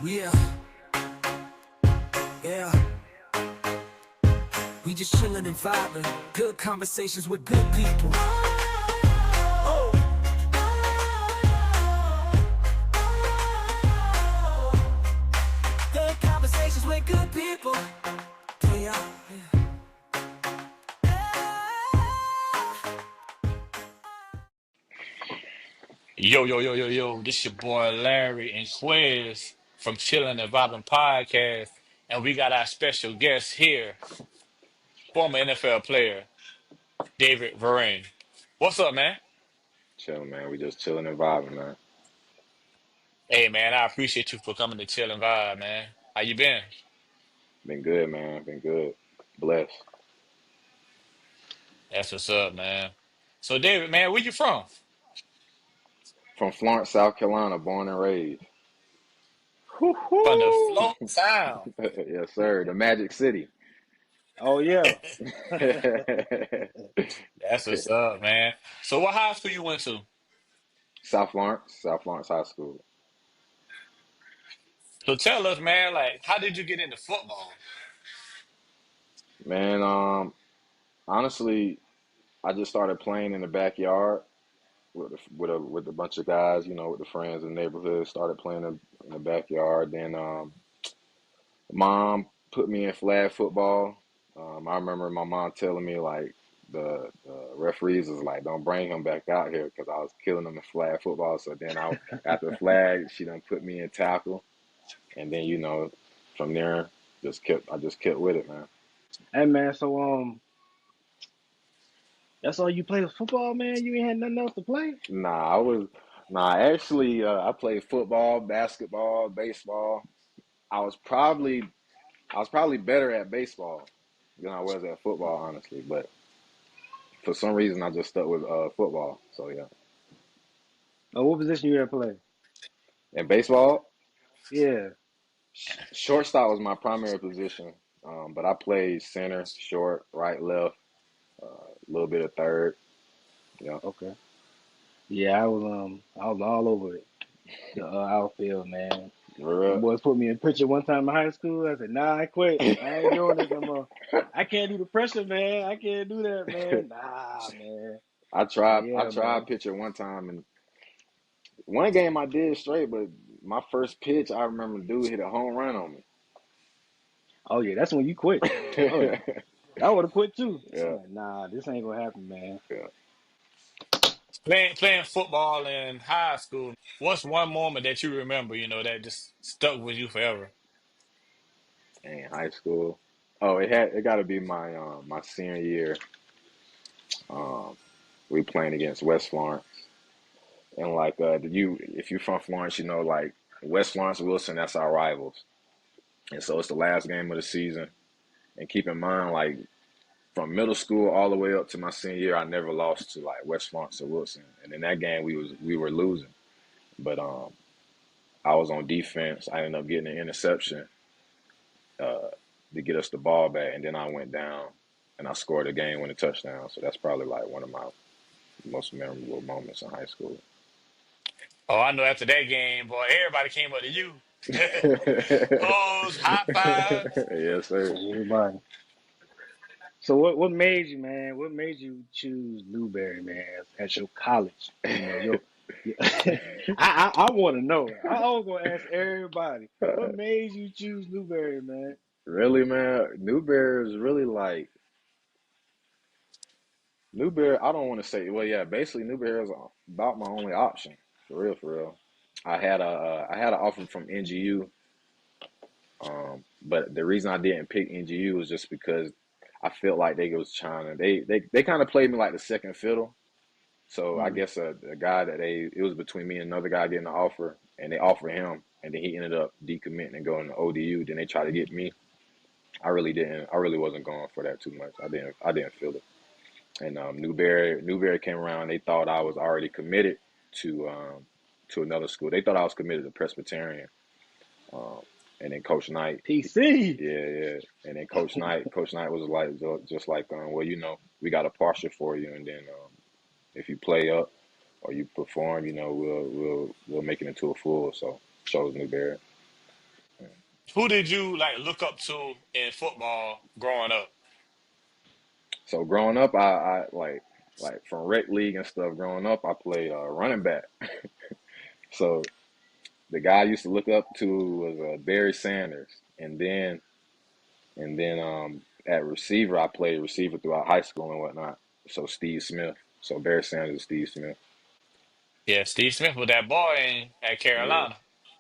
Yeah, yeah. We just chillin' and vibing. Good conversations with good people. Oh, good conversations with good people. Yeah, yeah. Yo, yo, yo, yo, yo, this your boy Larry and Quiz from Chillin' and Vibing Podcast. And we got our special guest here, former NFL player, David Vereen. What's up, man? Chilling, man. We just chilling and vibing, man. Hey, man, I appreciate you for coming to Chill and Vibe, man. How you been? Been good, man. Been good. Blessed. That's what's up, man. So, David, man, where you from? From Florence, South Carolina, born and raised. From the Woo-hoo! Float Town. Yes, sir. The Magic City. Oh yeah. That's what's up, man. So, what high school you went to? South Florence High School. So, tell us, man, like, how did you get into football? Man, honestly, I just started playing in the backyard with a bunch of guys, with the friends in the neighborhood. Started playing in the backyard. Then mom put me in flag football. I remember my mom telling me like the referees was like, "Don't bring him back out here," because I was killing him in flag football. So then after flag, she done put me in tackle, and then from there I just kept with it, man. Hey man, so that's all you play was football, man? You ain't had nothing else to play? Nah, I was nah actually I played football, basketball, baseball. I was probably I was probably better at baseball than I was at football, honestly, but for some reason I just stuck with football. So yeah. Oh, what position you ever play? And baseball, Yeah. shortstop was my primary position, but I played center, short, right, left, a little bit of third. Yeah, Okay. Yeah, I was all over it. The outfield, man. for Them real. boys put me in pitcher one time in high school. I said, nah, I quit. I ain't doing this no more. I can't do the pressure, man. I can't do that, man. Nah, man. But I yeah, tried man. pitcher one time, and one game I did straight, but my first pitch, I remember dude hit a home run on Oh yeah, that's when you quit. Oh me. yeah. I would have quit too. I'm Yeah, like, nah, this ain't gonna happen, man. yeah. Playing football in high school, what's one moment that you remember, that just stuck with you forever? In high school, oh, it got to be my senior year. Um, we playing against West Florence. And like if you're from Florence, like West Florence Wilson, that's our rivals. And so it's the last game of the season. And keep in mind, like from middle school all the way up to my senior year, I never lost to like West Florence or Wilson. And in that game, we were losing, but I was on defense. I ended up getting an interception uh, to get us the ball back, and then I went down and I scored a game winning touchdown. So that's probably like one of my most memorable moments in high school. Oh, I know after that game, boy, everybody came up to you. Pose, high fives. Yes, sir. Everybody. So what made you, man? What made you choose Newberry, man, as your college? I want to know. I always gonna ask everybody, what made you choose Newberry, man? Really, man, Newberry is really like Newberry. I don't want to say, well, yeah, basically Newberry is about my only option, for real, for real. I had an offer from NGU, but the reason I didn't pick NGU was just because I felt like they was trying to they kind of played me like the second fiddle. So I Mm. guess the guy that it was between me and another guy getting the offer, and they offered him, and then he ended up decommitting and going to ODU. Then they tried to get me. I really didn't. I really wasn't going for that too much. I didn't feel it. And Newberry came around. They thought I was already committed to another school. They thought I was committed to Presbyterian. Um, and then Coach Knight, PC. yeah, yeah. And then Coach Knight was like just like, well, we got a partial for you, and then if you play up or you perform, we'll make it into a full. So chose Newberry. Who did you like look up to in football growing up? So growing up, I like from rec league and stuff. Growing up, I played running back. So the guy I used to look up to was Barry Sanders, and then at receiver, I played receiver throughout high school and whatnot. So Steve Smith. So Barry Sanders and Steve Smith. Yeah, Steve Smith was that boy at Yeah, Carolina.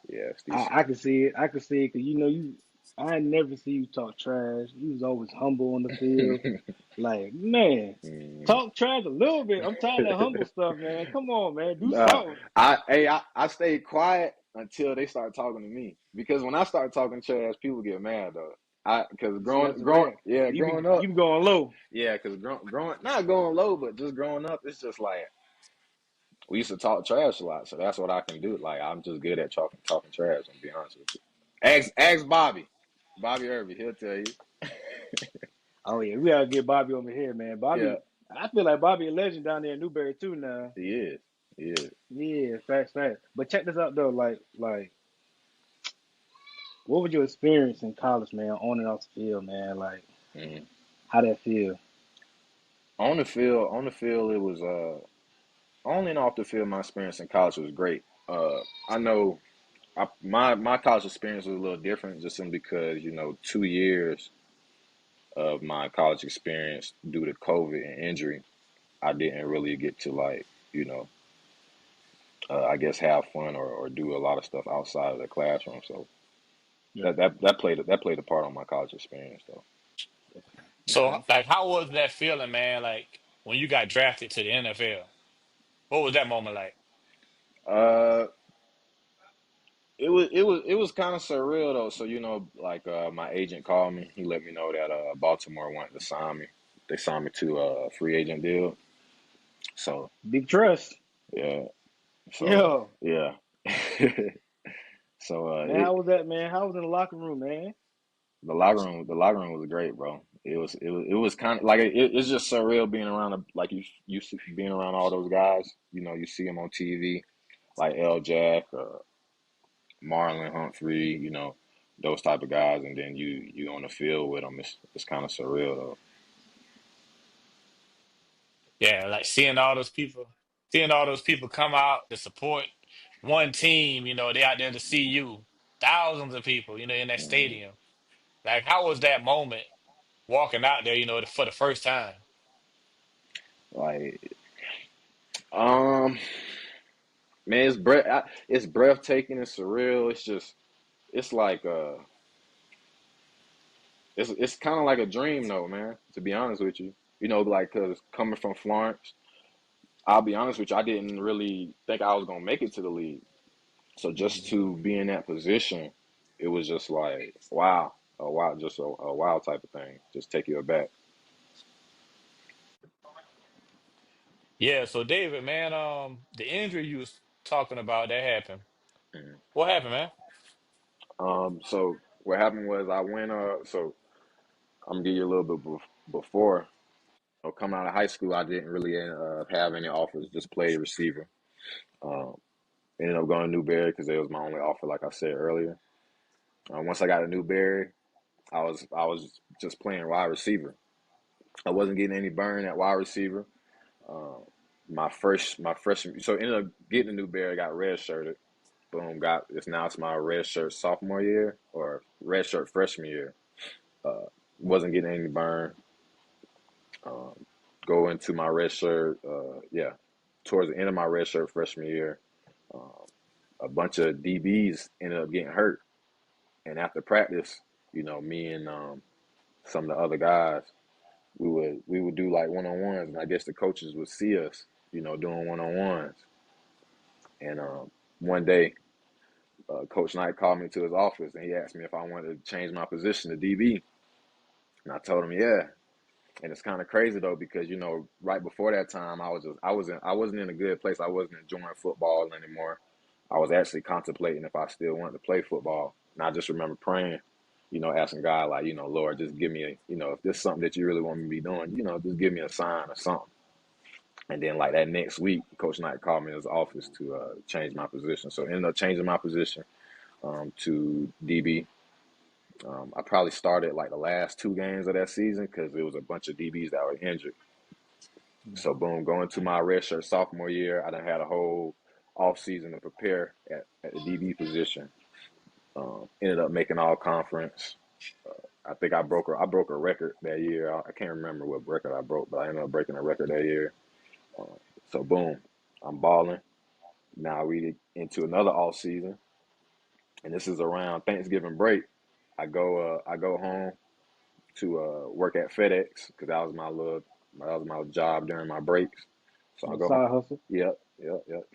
yeah, Steve I Smith. can see it. I can see it because I never see you talk trash. You was always humble on the field. Like, man, Mhm. talk trash a little bit. I'm tired of that humble stuff, man. Come on, man. Do Nah, something. I stayed quiet until they start talking to me because when I start talking trash, people get mad though. Because See, that's the thing. You be growing up, you be going low. yeah, because growing not going low, but just growing up, it's just like we used to talk trash a lot, so that's what I can do. Like I'm just good at talking trash. I'm be honest with you. Ask Bobby Irby, he'll tell you. Oh yeah, we gotta get Bobby over here, man. Yeah, I feel like Bobby a legend down there in Newberry too now. he is. He is. Yeah, facts, facts. But check this out though, like, what was your experience in college, man, on and off the field, man? Like, Mhm. how that feel? On the field, it was on and off the field. My experience in college was great. I know my college experience was a little different, just simply because 2 years of my college experience due to COVID and injury, I didn't really get to you know I guess have fun or do a lot of stuff outside of the classroom. So Yeah. that played a part on my college experience though. So, Okay. like, how was that feeling, man? Like when you got drafted to the NFL, what was that moment like? Uh, it was kind of surreal though. So my agent called me. He let me know that Baltimore wanted to sign me. They signed me to a free agent deal. So Big trust. yeah, so Yeah. yeah. So Man, it how was that, man? How was in the locker room, man? the locker room was great, bro. It was kind of like it's just surreal being around like you used to being around all those guys. You see them on TV like L. Jack, Marlon Humphrey, those type of guys, and then you on the field with them. It's kind of surreal though. Yeah, like seeing all those people come out to support one team. They out there to see you. Thousands of people, in that Mhm. stadium. Like, how was that moment walking out there, for the first time? Like, um, man, it's breathtaking and surreal. It's like it's kind of like a dream though, man. To be honest with you, like cause coming from Florence, I'll be honest with you, I didn't really think I was gonna make it to the league. So just Hmm. to be in that position, it was just like wow, just a wow type of thing. Just take you aback. Yeah, so David, man, the injury you was talking about that happened. Mhm. What happened, man? So what happened was I went. So I'm gonna give you a little bit before. Coming out of high school, I didn't really have any offers. Just played receiver. Um, Ended up going to Newberry because it was my only offer, like I said earlier. Once I got to Newberry, I was just playing wide receiver. I wasn't getting any burn at wide receiver. Um, my freshman, so ended up getting a Newberry, got red shirted. Boom, it's my red shirt sophomore year or red shirt freshman year. Uh, wasn't getting any burn. Um, go into my red shirt, yeah, towards the end of my red shirt freshman year, um, a bunch of DBs ended up getting hurt. And after practice, me and some of the other guys, we would do like one on ones, and I guess the coaches would see us, doing one on ones. And one day, Coach Knight called me to his office, and he asked me if I wanted to change my position to DB, and I told him yeah. And it's kind of crazy though because right before that time I wasn't in a good place. I wasn't enjoying football anymore. I was actually contemplating if I still wanted to play football. And I just remember praying, asking God like, Lord, just give me if this is something that you really want me to be doing, just give me a sign or something. And then like that next week, Coach Knight called me in his office to change my position. So I ended up changing my position to DB. I probably started like the last two games of that season because it was a bunch of DBs that were injured. So Mm-hmm. boom, going to my redshirt sophomore year, I done had a whole off season to prepare at the DB position. Ended up making all conference. I think I broke a record that year. I can't remember what record I broke, but I ended up breaking a record that year. So boom, I'm balling. Now we into another off season, and this is around Thanksgiving break. I go home to work at FedEx because that was my job during my breaks. So I Little go home. side hustle. Yep.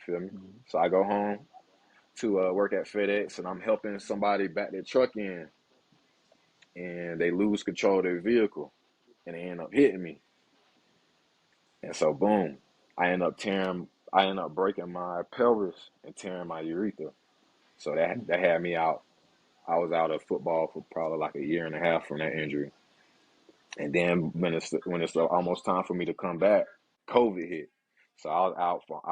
Feel me? Mm-hmm. So I go home to work at FedEx, and I'm helping somebody back their truck in, and they lose control of their vehicle, and they end up hitting me. And so boom, I end up breaking my pelvis and tearing my urethra. So that had me out. I was out of football for probably like a year and a half from that injury. And then when it's almost time for me to come back, COVID hit. So I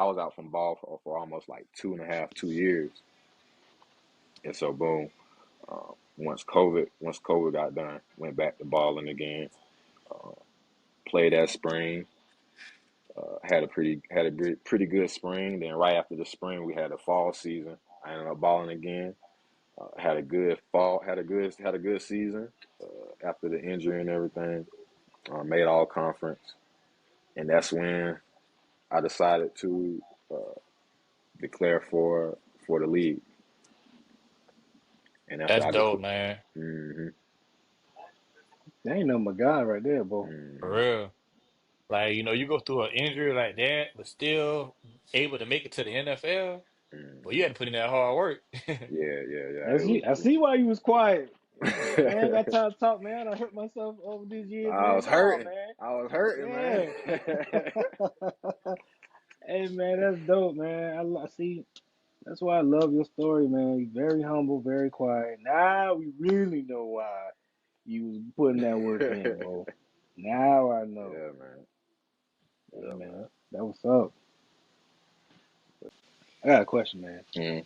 was out from ball for almost like 2.5 2 years. And so boom, once COVID got done, went back to balling again. Uh, Played that spring. Had a pretty good spring. Then right after the spring, we had a fall season. I ended up balling again. Had a good fall. Had a good season after the injury and everything. Made all conference, and that's when I decided to declare for the league. And after That's I dope, declare, man. hmm That ain't no my guy right there, boy. For hmm real. Like, you go through an injury like that, but still able to make it to the NFL. Well, you hmm had to put in that hard work. yeah. I It see. was. I see why you was quiet. Man, I ain't got time to talk, man. I hurt myself over these years, I man. was Nah, hurting. man. I was hurting, man. Yeah. Hey, man, that's dope, man. I see. That's why I love your story, man. You're very humble, very quiet. Now we really know why you was putting that work in, bro. Now I know. Yeah, man. Hey, Yeah, man, that was up. I got a question, man. man.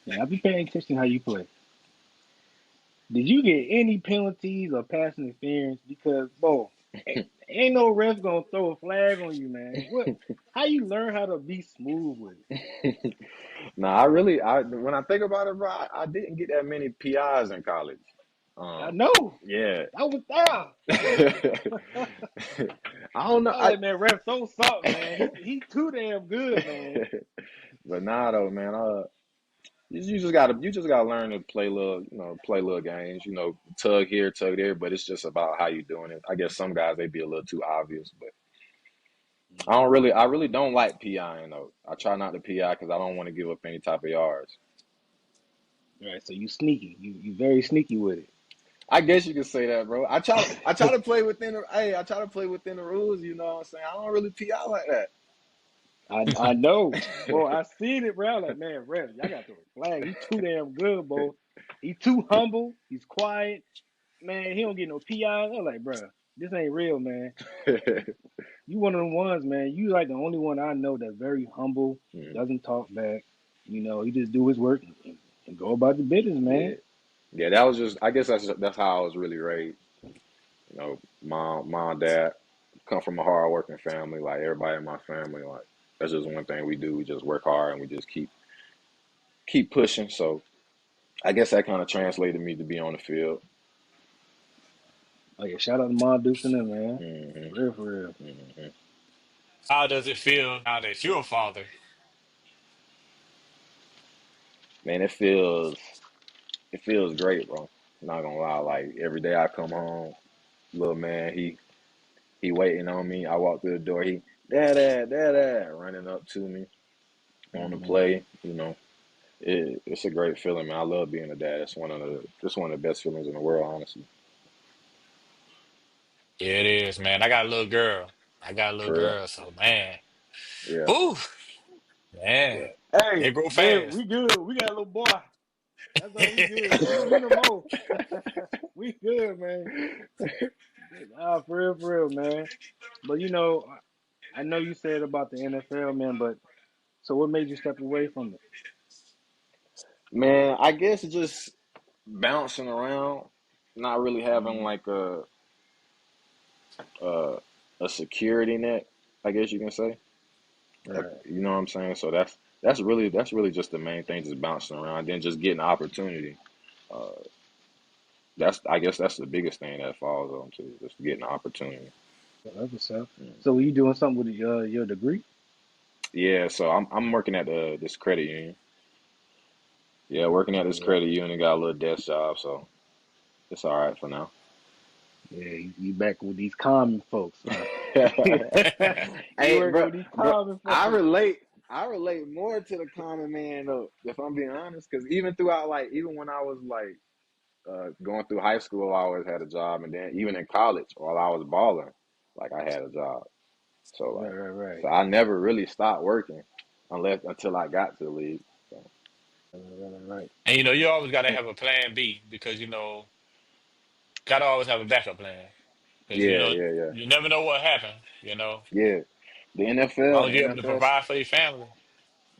Man, I be paying attention to how you play. Did you get any penalties or pass interference? Because, bro, ain't no ref gonna throw a flag on you, man. What? How you learn how to be smooth with it? No, when I think about it, bro, I didn't get that many PIs in college. I Um, know. yeah. I was there. I don't know. I was like, man, ref, throw something, man. He too damn good, man. But nah, though, man. You just gotta learn to play little games. Tug here, tug there. But it's just about how you doing it. I guess some guys they be a little too obvious, but I really don't like PIing though. I try not to PI because I don't want to give up any type of yards. All right, so you sneaky. You very sneaky with I guess you could say that, bro. I try to play within I try to play within the rules. You know what I'm saying? I don't really PI like that. I know, bro. I seen it, bro. I was like, man, ref, y'all got to throw a flag. He too damn good, bro. He too humble. He's quiet, man. He don't get no PI. I'm like, bro, this ain't real, man. You one of them ones, man. You like the only one I know that's very humble, Mm, doesn't talk back. He just do his work and go about the business, yeah, man. yeah. That was just. I guess that's how I was really raised. Mom, dad come from a hard working family. Like everybody in my family, like that's just one thing we do. We just work hard and we just keep pushing. So I guess that kind of translated me to be on the field. Oh yeah, shout out to Ma Dukes and them, man. hmm For real, for real. hmm How does it feel now that you're a father? Man, it feels great, bro. Not gonna lie. Like every day I come home, little man, he waiting on me. I walk through the door, dad, running up to me on the Hmm. play. It's a great feeling, man. I love being a dad. It's one of the best feelings in the world, honestly. Yeah, it is, man. I got a little girl. I got a little For real. girl, so man. Yeah, Whew, man. yeah. They Hey, grow man, fast. we good. We got a little boy. That's all we good. We don't need no more. We good, man. Ah, for real, man. But I know you said about the NFL, man. But so what made you step away from it? Man, I guess just bouncing around, not really having Mm, like a a security net, I guess you can say. right. You know what I'm saying? So that's really just the main thing, just bouncing around, then just getting opportunity. Uh, that's I guess that's the biggest thing that falls on to just getting opportunity. That's what's up. Mm. So you doing something with your degree? Yeah, so I'm working at this credit union. Yeah, working at this Yeah, credit union, got a little desk job, so it's all right for now. yeah. You back with these common folks, huh? You Hey, working bro, with these bro, common I folks. relate. I relate more to the common man though, if I'm being honest, because even throughout, like, even when I was like going through high school, I always had a job, and then even in college, while I was balling, like I had a job. So Right, like, right, right, so I never really stopped working unless until I got to the league. So right. And you always got to And have a plan B because gotta always have a backup plan because yeah, yeah, yeah, you never know what happened. yeah. The As NFL, long as the you're able to NFL. provide for your family,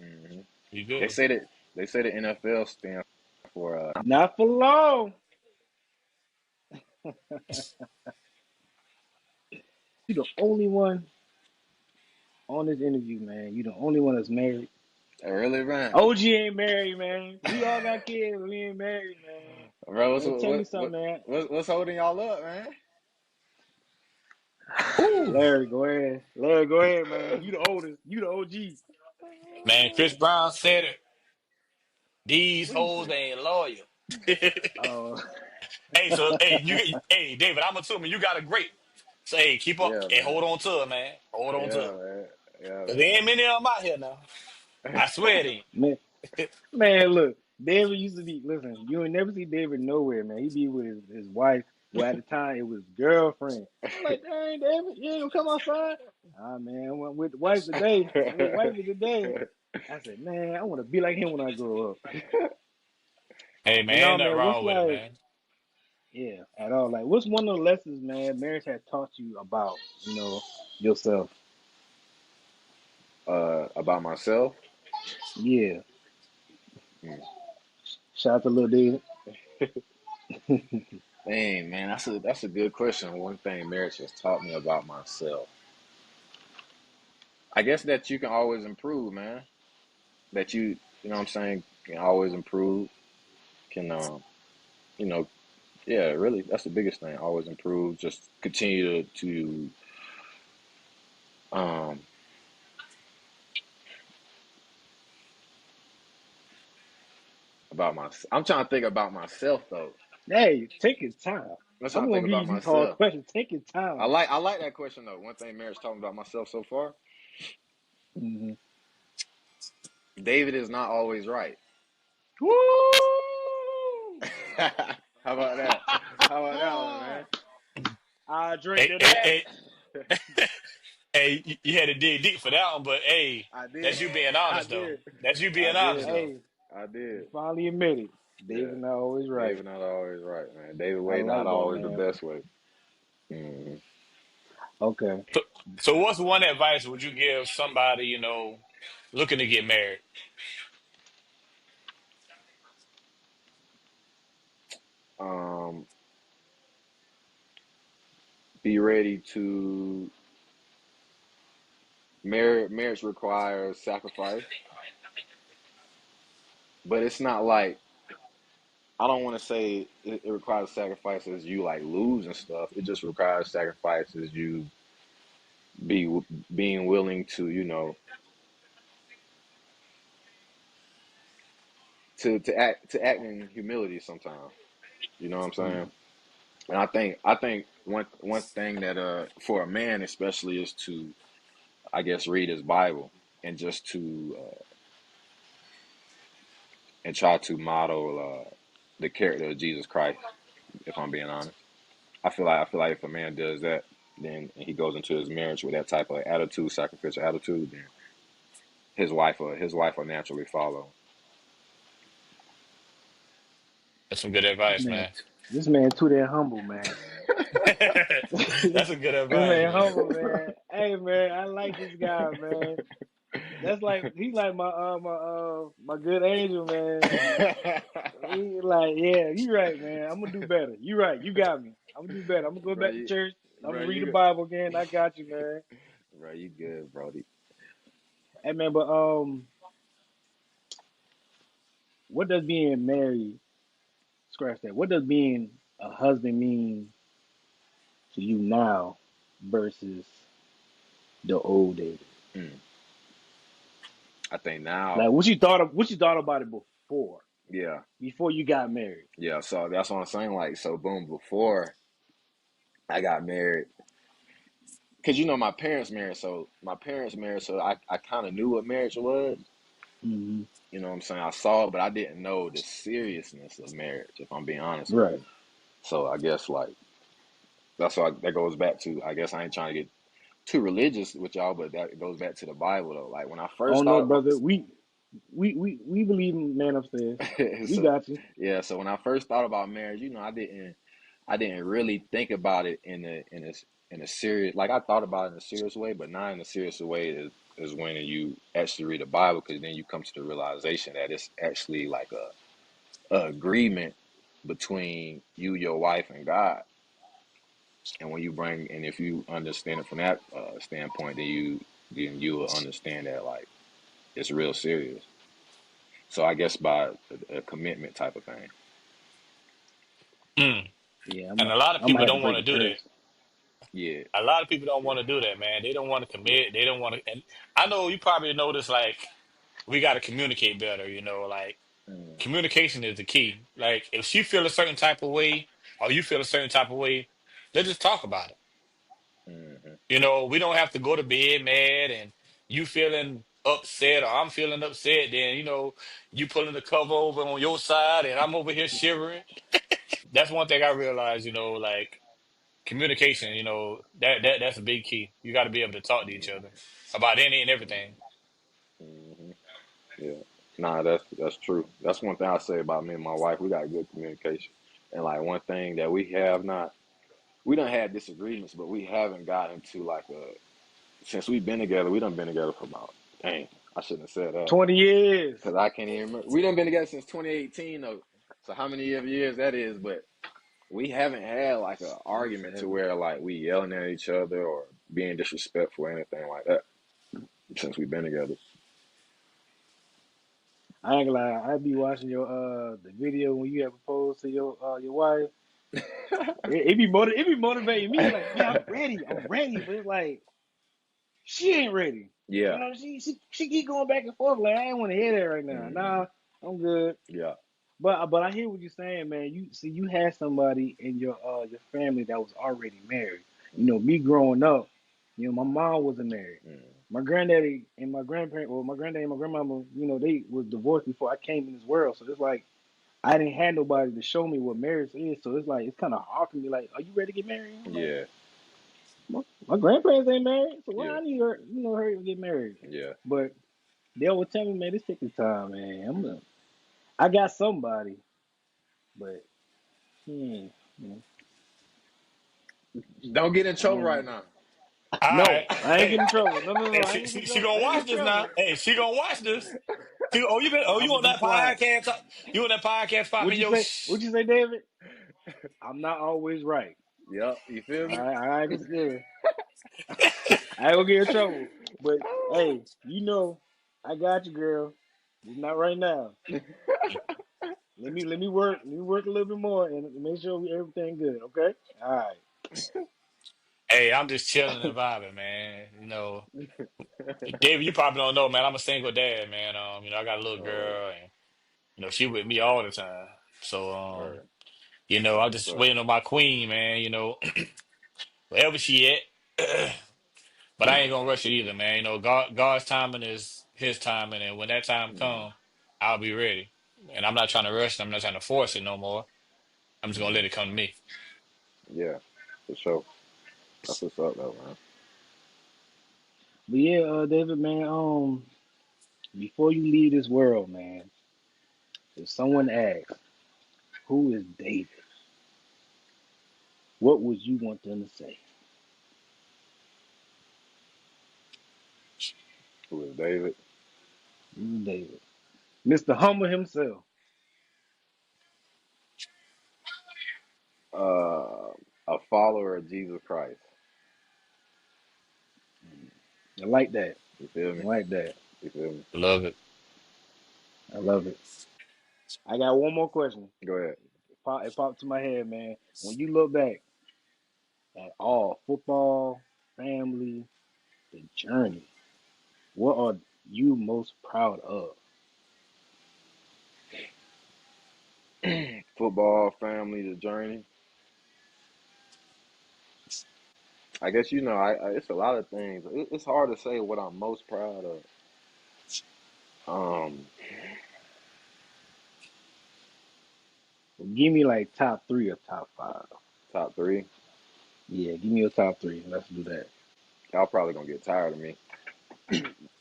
hmm you They good. say that the NFL stands for not for long. You the only one on this interview, man. You the only one that's married. really, man. OG ain't married, man. We all got kids, but we ain't married, man. Bro, Man, tell me something, man. what's holding y'all up, man? Ooh, Larry, go ahead. Larry, go ahead, man. You the oldest. You the OG. man, Chris Brown said it. These What he hoes say? ain't loyal. Oh, Hey, David, I'm assuming you got a great. So hey, keep up Yeah, and man. hold on to it, man. Hold on to Yeah, it. man. Yeah, 'Cause there ain't many of them out here now. I swear it man. ain't. Man, look. David used to be, listen, you would never see David nowhere, man. He'd be with his wife. Well, at the time, it was girlfriend. I'm like, dang, David, you ain't gonna come outside? Ah, man, I went with the wife today. I'm with wifey today. I said, man, I want to be like him when I grow up. Hey man, But no, ain't nothing man, what's wrong with it, like, man. yeah, at all. Like, what's one of the lessons, man, marriage has taught you about, yourself? about myself. Yeah. Hmm. Shout out to Lil David. Dang, man, that's a good question. One thing marriage has taught me about myself. I guess that you can always improve, man. That you know what I'm saying, can always improve. Can you know, yeah, really, that's the biggest thing. Always improve. Just continue to um about my. I'm trying to think about myself though. Hey, take your time. I'm trying I'm to gonna think give about you these hard myself. questions. Take your time. I like that question though. One thing marriage taught me about myself so far. Hmm. David is not always right. Woo! How about that? How about that one, man? I drink Hey, to hey, that. hey, hey, you had to dig deep for that one, but hey, I did. that's you being I honest though. did. That's you I being did honest though. though. Hey, I did. you finally admitted Yeah. David not always right. David not always right, man. David I way not like that, always the man. best way. hmm Okay. So, so what's one advice would you give somebody, looking to get married? Um, be ready to marriage requires sacrifice, but it's not like I don't want to say it requires sacrifices you like lose and stuff. It just requires sacrifices you be being willing to, to act in humility sometimes. You know what I'm saying? Mhm. And I think one thing that for a man especially is to I guess read his Bible and just to and try to model the character of Jesus Christ. If I'm being honest, I feel like if a man does that, then and he goes into his marriage with that type of attitude, sacrificial attitude, then his wife will naturally follow. That's some good This advice, man, man. this man too damn humble, man. That's This a good advice, man man. humble, man. Hey, man, I like this guy, man. That's like he's like my good angel, man. He like, yeah, you right, man. I'm gonna do better. You right, you got me. I'm gonna do better. I'm gonna go bro, back to church. I'm bro, gonna read the you, Bible again. I got you, man. bro, you good, Brody. Hey, man, but what does being married? Scratch that. What does being a husband mean to you now versus the old days? Mm. I think now, Like, what you thought of? What you thought about it before? yeah, Before you got married? yeah. So that's what I'm saying. Like, so boom, before I got married, because my parents married, so I kind of knew what marriage was. Hmm. You know what I'm saying? I saw it, but I didn't know the seriousness of marriage, if I'm being honest with Right. you. So I guess like that's why that goes back to, I guess I ain't trying to get too religious with y'all, but that goes back to the Bible though. Like when I Oh first no, started brother. We believe in man upstairs. We so got you. yeah, so when I first thought about marriage, I didn't really think about it in a serious, like I thought about it in a serious way, but not in a serious way is when you actually read the Bible, because then you come to the realization that it's actually like a agreement between you, your wife, and God. And when you bring, and if you understand it from that standpoint, then you will understand that like it's real serious. So I guess by a commitment type of thing. Mm. Yeah, And a lot of I'm gonna people have to don't want break to the do that. curse. Yeah, A lot of people don't want yeah, to do that, man. They don't want to yeah. commit. They don't want to. And I know you probably notice, like, we got to communicate better. Like Mm, communication is the key. Like, if she feel a certain type of way, or you feel a certain type of way, let's just talk about it. mm-hmm, We don't have to go to bed mad and you feeling upset or I'm feeling upset. Then you pulling the cover over on your side and I'm over here shivering. That's one thing I realized. Like communication. That's a big key. You got to be able to talk to each other about any and everything. mm-hmm. Yeah. Nah, that's true. That's one thing I say about me and my wife. We got good communication. And like one thing that we don't have disagreements, but we haven't gotten to like since we've been together, we done been together for about, dang, I shouldn't have said that. 20 years. Because I can't even remember. We done been together since 2018 though. So how many years that is, but we haven't had like an argument to 7. where like we yelling at each other or being disrespectful or anything like that since we've been together. I ain't gonna lie. I be watching your the video when you have proposed to your wife. It be motivating me. Like, man, I'm ready. I'm ready. But it's like she ain't ready. Yeah. She keep going back and forth. Like, I ain't want to hear that right now. Mm, Nah, I'm good. yeah. But I hear what you're saying, man. You had somebody in your family that was already married. Mm, Me growing up, my mom wasn't married. mm, My granddaddy and my grandparent, well, my granddaddy and my grandmama, they was divorced before I came in this world. So it's like I didn't have nobody to show me what marriage is. So it's like it's kind of hard for me. Like, are you ready to get married? I'm like, yeah. my grandparents ain't married, so why Yeah. I need her, her to get married? Yeah. But they always tell me, man, this takes time, man. I got somebody, but she ain't. Don't get in I trouble right don't. now. All right. No, I ain't Hey, getting in trouble. No, no, no. hey, I she, ain't gonna get she, in she trouble. I gonna ain't watch getting in this now. trouble. Hey, she gonna watch this. You I'm on gonna be that quiet. podcast? You on that podcast What popping you your say? shh? What you say, David? I'm not always right. Yep. You feel me? I ain't gonna yeah. I ain't gonna get in trouble. But hey, I got you, girl. Just not right now. Let me work a little bit more and make sure everything good. Okay. All right. Hey, I'm just chilling and vibing, man. David, you probably don't know, man. I'm a single dad, man. I got a little Oh, girl, and she with me all the time. So, word. That's I'm what's just up. waiting on my queen, man. Wherever she at. But I ain't gonna rush it either, man. God's timing is His timing, and when that time Mm, comes, I'll be ready. And I'm not trying to rush it. I'm not trying to force it no more. I'm just gonna mm, let it come to me. yeah, for sure. That's what's up, though, man. But yeah, David, man. Before you leave this world, man, if someone asks, "Who is David?" What would you want them to say? Who is David? David. Mr. Humble himself. A follower of Jesus Christ. I like that. You feel I me? like that. You feel me? Love it. I love it. I got one more question. Go ahead. It popped to my head, man. When you look back at all football, family, the journey, what are you most proud of? Football, family, the journey. I guess it's a lot of things. It's hard to say what I'm most proud of. Um, Give me like top three or top five. Top three. Yeah, give me your top three. Let's do that. Y'all probably gonna get tired of me.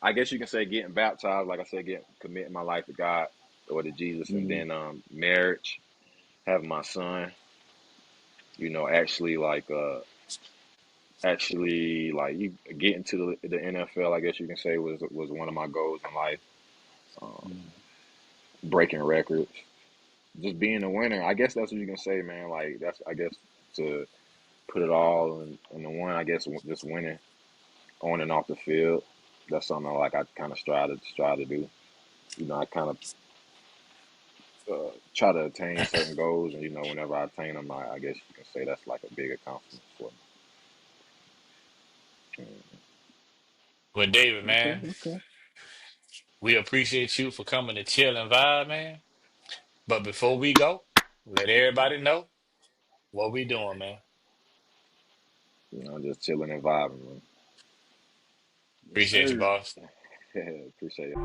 I guess you can say getting baptized, like I said, committing my life to God or to Jesus, and Mm, then marriage, having my son. Actually like you getting to the NFL. I guess you can say was one of my goals in life. Um, mm, Breaking records, just being a winner. I guess that's what you can say, man. Like that's I guess to put it all in the one. I guess just winning on and off the field. That's something I kind of strive to do. I kind of try to attain certain goals, and whenever I attain them, I guess you can say that's like a big accomplishment for me. Well, David, okay, man, okay. we appreciate you for coming to chill and vibe, man. But before we go, let everybody know what we doing, man. Just chilling and vibing, Yes, Appreciate you, sir. boss. man. Appreciate it.